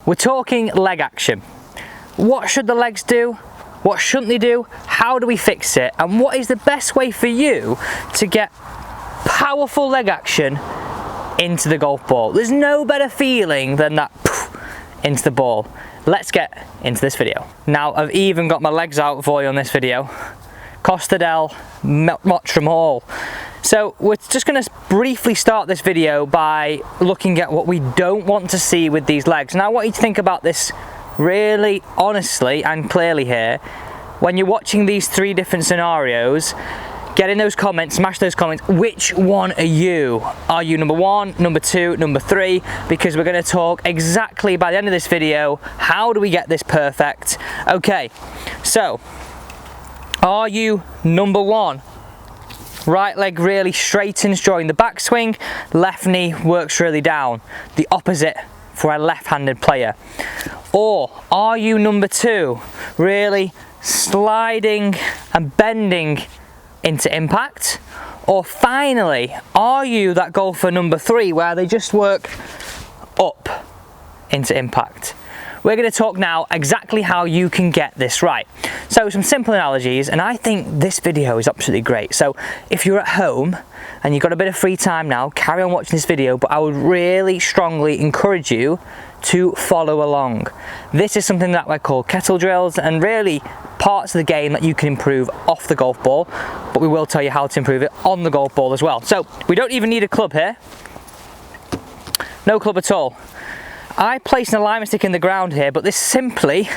We're talking leg action. What should the legs do? What shouldn't they do? How do we fix it? And what is the best way for you to get powerful leg action into the golf ball? There's no better feeling than that into the ball. Let's get into this video. Now, I've even got my legs out for you on this video. Costa del Mottram Hall. So we're just going to briefly start this video by looking at what we don't want to see with these legs. Now I want you to think about this really honestly and clearly here. When you're watching these three different scenarios, get in those comments, smash those comments. Which one are you? Are you number 1, number 2, number 3? Because we're going to talk exactly by the end of this video, how do we get this perfect? Okay, so are you number 1? Right leg really straightens during the backswing, left knee works really down. The opposite for a left-handed player. Or are you number 2? Really sliding and bending into impact? Or finally, are you that golfer number 3 where they just work up into impact? We're going to talk now exactly how you can get this right. So some simple analogies, and I think this video is absolutely great. So if you're at home and you've got a bit of free time now, carry on watching this video, but I would really strongly encourage you to follow along. This is something that I call kettle drills, and really parts of the game that you can improve off the golf ball, but we will tell you how to improve it on the golf ball as well. So we don't even need a club here. No club at all. I placed an alignment stick in the ground here, but this simply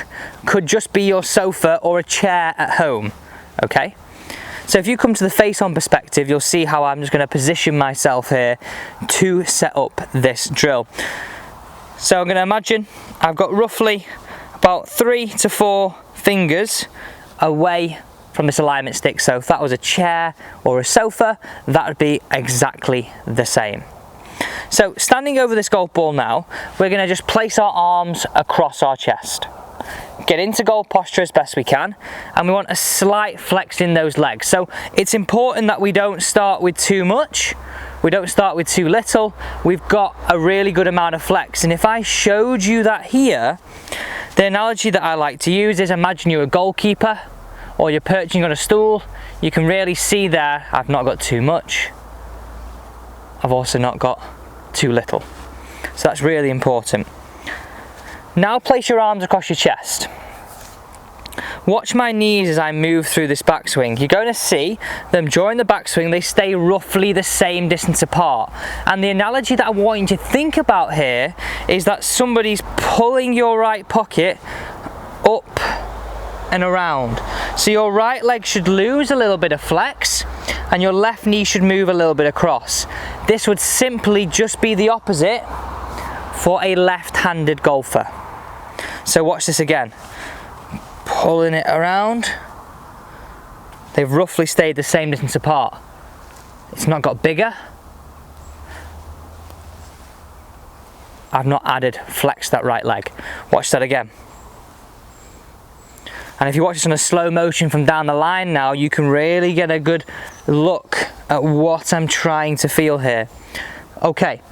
could just be your sofa or a chair at home, okay? So if you come to the face-on perspective, you'll see how I'm just going to position myself here to set up this drill. So I'm going to imagine I've got roughly about 3 to 4 fingers away from this alignment stick. So if that was a chair or a sofa, that would be exactly the same. So standing over this golf ball now, we're going to just place our arms across our chest. Get into golf posture as best we can, and we want a slight flex in those legs. So it's important that we don't start with too much, we don't start with too little, we've got a really good amount of flex. And if I showed you that here, the analogy that I like to use is, imagine you're a goalkeeper or you're perching on a stool. You can really see there, I've not got too much, I've also not got too little. So that's really important. Now place your arms across your chest. Watch my knees as I move through this backswing. You're going to see them during the backswing, they stay roughly the same distance apart. And the analogy that I want you to think about here is that somebody's pulling your right pocket up and around. So your right leg should lose a little bit of flex and your left knee should move a little bit across. This would simply just be the opposite for a left-handed golfer. So watch this again. Pulling it around. They've roughly stayed the same distance apart. It's not got bigger. I've not added flex that right leg. Watch that again. And if you watch this on a slow motion from down the line now, you can really get a good look at what I'm trying to feel here. Okay,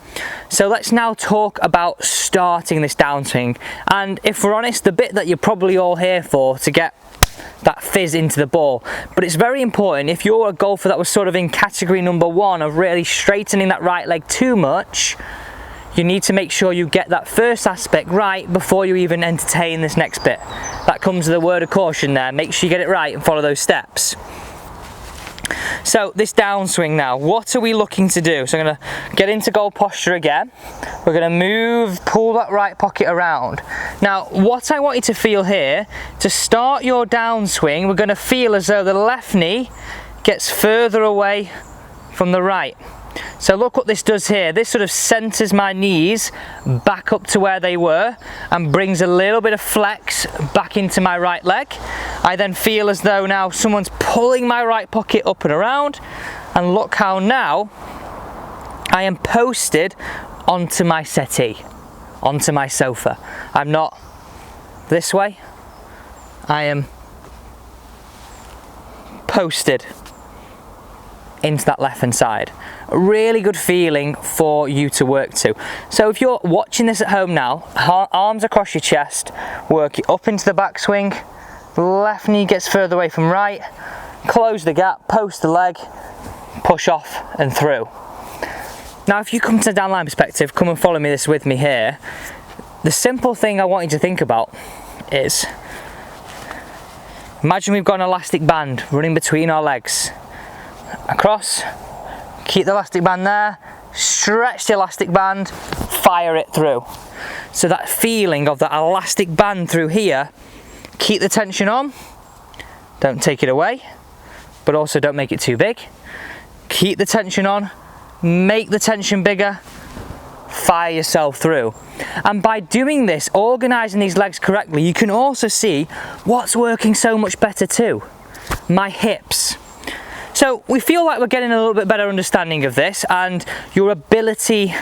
so let's now talk about starting this downswing. And if we're honest, the bit that you're probably all here for, to get that fizz into the ball. But it's very important, if you're a golfer that was sort of in category number 1 of really straightening that right leg too much, you need to make sure you get that first aspect right before you even entertain this next bit. That comes with a word of caution there. Make sure you get it right and follow those steps. So this downswing now, what are we looking to do? So I'm going to get into goal posture again. We're going to pull that right pocket around. Now what I want you to feel here, to start your downswing, we're going to feel as though the left knee gets further away from the right. So look what this does here. This sort of centers my knees back up to where they were and brings a little bit of flex back into my right leg. I then feel as though now someone's pulling my right pocket up and around, and look how now I am posted onto my settee, onto my sofa. I'm not this way, I am posted into that left hand side. a really good feeling for you to work to. So if you're watching this at home now, arms across your chest, work it up into the backswing, left knee gets further away from right, close the gap, post the leg, push off and through. Now if you come to the downline perspective, come and follow me this with me here. The simple thing I want you to think about is, imagine we've got an elastic band running between our legs. Across, keep the elastic band there, stretch the elastic band, fire it through. So that feeling of that elastic band through here, keep the tension on, don't take it away, but also don't make it too big. Keep the tension on, make the tension bigger, fire yourself through. And by doing this, organising these legs correctly, you can also see what's working so much better too. My hips. So we feel like we're getting a little bit better understanding of this, and your ability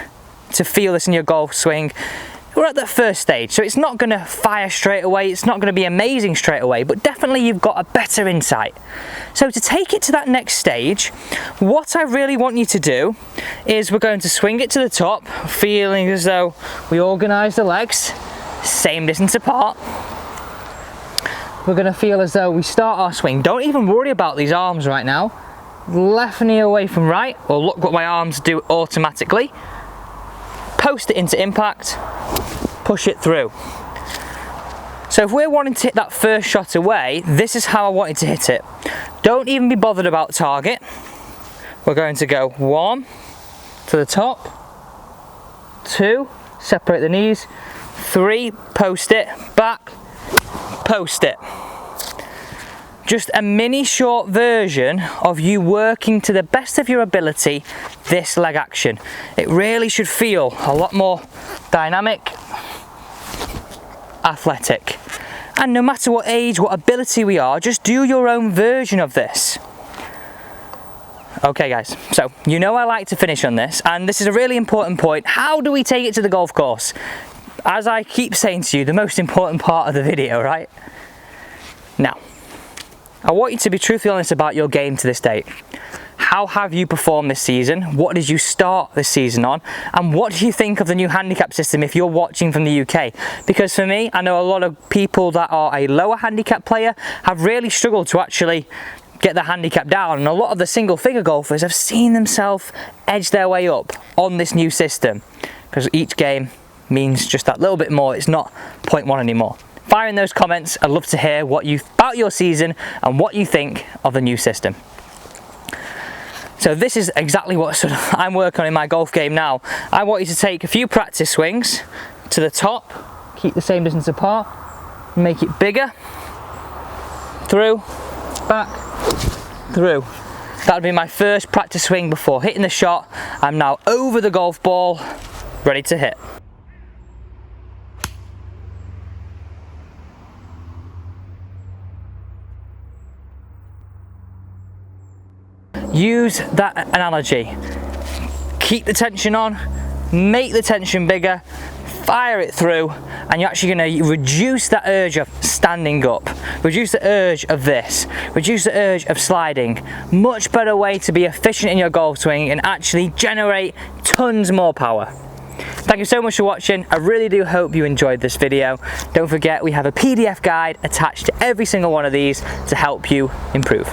to feel this in your golf swing. We're at that first stage, so it's not going to fire straight away, it's not going to be amazing straight away, but definitely you've got a better insight. So to take it to that next stage, what I really want you to do is we're going to swing it to the top, feeling as though we organise the legs, same distance apart. We're going to feel as though we start our swing. Don't even worry about these arms right now. Left knee away from right, or look what my arms do automatically. Post it into impact, push it through. So if we're wanting to hit that first shot away, this is how I want you to hit it. Don't even be bothered about target. We're going to go 1 to the top, 2, separate the knees, 3, post it, back, post it. Just a mini short version of you working to the best of your ability this leg action. It really should feel a lot more dynamic, athletic. And no matter what age, what ability we are, just do your own version of this. Okay guys, so you know I like to finish on this, and this is a really important point. How do we take it to the golf course? As I keep saying to you, the most important part of the video, right? Now, I want you to be truthfully honest about your game to this date. How have you performed this season? What did you start this season on? And what do you think of the new handicap system if you're watching from the UK? Because for me, I know a lot of people that are a lower handicap player have really struggled to actually get the handicap down, and a lot of the single figure golfers have seen themselves edge their way up on this new system, because each game means just that little bit more. It's not 0.1 anymore. Fire in those comments. I'd love to hear what you about your season and what you think of the new system. So this is exactly what I'm working on in my golf game now. I want you to take a few practice swings to the top, keep the same distance apart, make it bigger, through, back, through. That would be my first practice swing before hitting the shot. I'm now over the golf ball, ready to hit. Use that analogy. Keep the tension on, make the tension bigger, fire it through, and you're actually going to reduce that urge of standing up, reduce the urge of this, reduce the urge of sliding. Much better way to be efficient in your golf swing and actually generate tons more power. Thank you so much for watching. I really do hope you enjoyed this video. Don't forget, we have a PDF guide attached to every single one of these to help you improve.